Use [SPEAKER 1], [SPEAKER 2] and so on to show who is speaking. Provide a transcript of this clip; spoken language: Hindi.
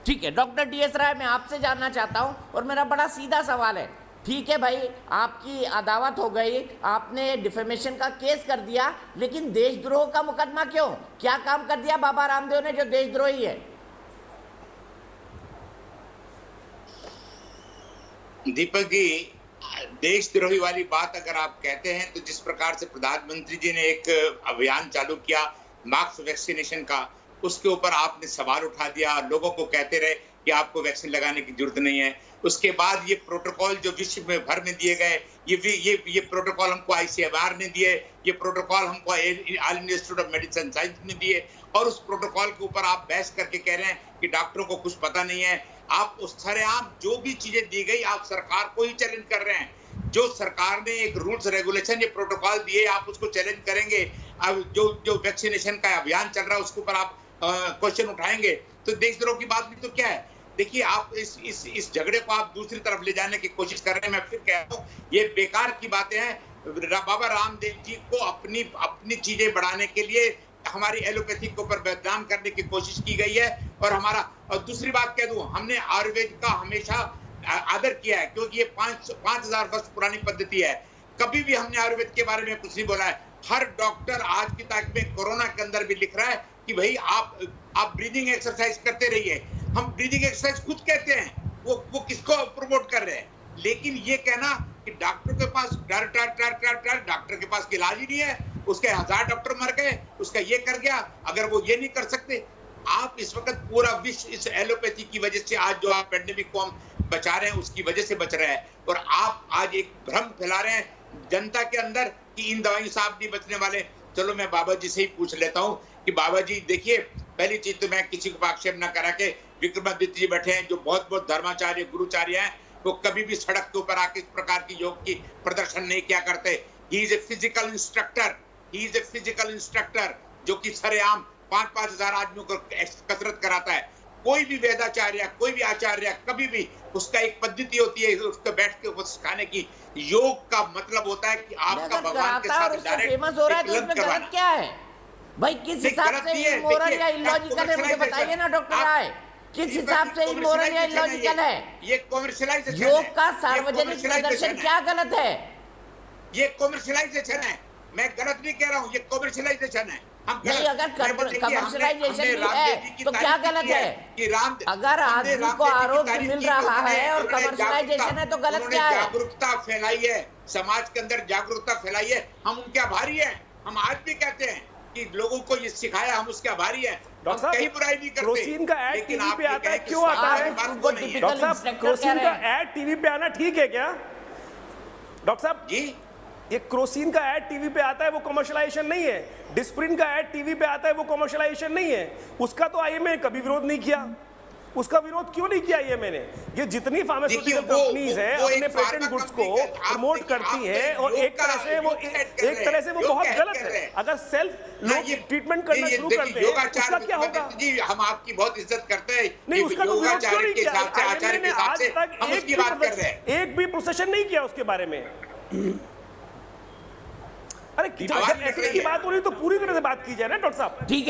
[SPEAKER 1] ठीक है डॉक्टर DS राय, मैं आपसे जानना चाहता हूं और मेरा बड़ा सीधा सवाल है, ठीक है भाई, आपकी अदावत हो गई, आपने डिफेमेशन का केस कर दिया, लेकिन देशद्रोह का मुकदमा क्यों? क्या काम कर दिया बाबा रामदेव ने जो देशद्रोही है?
[SPEAKER 2] दीपक जी, देशद्रोही वाली बात अगर आप कहते हैं तो जिस प्रकार से प्रधानमंत्री जी ने एक अभियान चालू किया मास वैक्सीनेशन का, उसके ऊपर आपने सवाल उठा दिया, लोगों को कहते रहे कि आपको वैक्सीन लगाने की जरूरत नहीं है। उसके बाद ये प्रोटोकॉल जो विश्व में भर में दिए गए, ये प्रोटोकॉल हमको ICMR ने दिए, ये प्रोटोकॉल हमको all India institute of medicine science ने दिए, और उस प्रोटोकॉल के ऊपर आप बहस करके कह रहे हैं कि डॉक्टरों को कुछ पता नहीं है। आप उस सरेआम जो भी चीजें दी गई आप सरकार को ही चैलेंज कर रहे हैं। जो सरकार ने एक रूल्स रेगुलेशन ये प्रोटोकॉल दिए आप उसको चैलेंज करेंगे। अब जो वैक्सीनेशन का अभियान चल रहा है उसके ऊपर आप क्वेश्चन उठाएंगे तो देशद्रोह की बात भी तो क्या है? देखिए, आप इस झगड़े को आप दूसरी तरफ ले जाने की कोशिश कर रहे हैं। मैं फिर कह रहा हूँ ये बेकार की बातें हैं। बाबा रामदेव जी को अपनी चीजें बढ़ाने के लिए हमारी एलोपैथी के ऊपर बदनाम करने की कोशिश की गई है। और दूसरी बात कह दूं, हमने आयुर्वेद का हमेशा आदर किया है क्योंकि ये 5,000 वर्ष पुरानी पद्धति है। कभी भी हमने आयुर्वेद के बारे में कुछ नहीं बोला है। हर डॉक्टर आज की तारीख में कोरोना के अंदर भी लिख रहा है कि भाई आप ब्रीदिंग एक्सरसाइज करते रहिए। हम ब्रीदिंग एक्सरसाइज खुद कहते हैं, वो किसको प्रमोट कर रहे हैं? लेकिन ये कहना कि डॉक्टर के पास डॉक्टर के पास इलाज ही नहीं है, उसके 1000 डॉक्टर मर गए, उसका ये कर गया, अगर वो ये नहीं कर सकते। आप इस वक्त पूरा विश्व इस एलोपैथी की वजह से आज जो आप पेंडेमिक को हम बचा रहे हैं उसकी वजह से बच रहे हैं, और आप आज एक भ्रम फैला रहे हैं जनता के अंदर कि इन दवाइयों से आप नहीं बचने वाले। चलो मैं बाबा जी से ही पूछ लेता हूँ कि बाबा जी देखिए, पहली चीज तो मैं किसी को आक्षेप न करा के विक्रमादित्य जी बैठे हैं जो बहुत धर्माचार्य गुरुचार्य हैं, वो कभी भी सड़क के ऊपर आके इस प्रकार की योग की प्रदर्शन नहीं किया करते। He is a physical instructor जो कि सरेआम 5,000 आदमियों को कसरत कराता है। कोई भी वेदाचार्य, कोई भी आचार्य, कभी भी उसका एक पद्धति होती है उसको बैठ के सिखाने की। योग का मतलब होता है कि आपका भगवान के साथ
[SPEAKER 1] फेमस हो रहा है तो उसमें गलत क्या है भाई? किस हिसाब से इमोरल या इलॉजिकल है मुझे बताइए ना डॉक्टर राय, किस हिसाब से इमोरल या इलॉजिकल है?
[SPEAKER 2] ये कॉमर्शियलाइजेशन,
[SPEAKER 1] योग का सार्वजनिक प्रदर्शन क्या गलत है?
[SPEAKER 2] ये कॉमर्शियलाइजेशन है। मैं गलत नहीं कह रहा हूँ, ये कॉमर्शियलाइजेशन है।
[SPEAKER 1] नहीं, अगर कमर्शियलाइजेशन भी है तो क्या गलत है? अगर आदमी को आरोग्य मिल रहा है और कमर्शियलाइजेशन है तो गलत क्या है?
[SPEAKER 2] जागरूकता फैलाई है, समाज के अंदर जागरूकता फैलाई है, हम उनके आभारी हैं। हम आज भी कहते हैं कि लोगों को ये सिखाया, हम उसके आभारी हैं। हम कहीं बुराई नहीं करते।
[SPEAKER 3] क्रोसिन का ऐड टीवी पे आता है, क्यों आता है? डॉक्टर साहब, क्रोसिन का ऐड टीवी पे आना ठीक है क्या? डॉक्टर साहब
[SPEAKER 2] जी,
[SPEAKER 3] ये क्रोसिन का ऐड टीवी पे आता है वो कमर्शियलाइजेशन नहीं है। डिस्प्रिन का ऐड टीवी पे आता है वो कमर्शियलाइजेशन नहीं है। उसका तो IMA कभी विरोध नहीं किया। उसका विरोध क्यों नहीं किया IMA ने? ये जितनी फार्मास्यूटिकल कंपनीज है अपने पेटेंट गुड्स को प्रमोट करती है और एक तरह से वो बहुत गलत है। अगर सेल्फ लोग ट्रीटमेंट करना शुरू करते हैं उसका क्या होगा?
[SPEAKER 2] जी, हम आपकी बहुत इज्जत करते हैं।
[SPEAKER 3] नहीं, उसका तो विरोध क्यों नहीं किया? IMA ने आज तक एक भी प्रोसेशन नहीं किया उसके बारे में। अरे जब एथिक्स की बात हो रही तो पूरी तरह से बात की जाए ना डॉक्टर साहब।
[SPEAKER 1] ठीक है।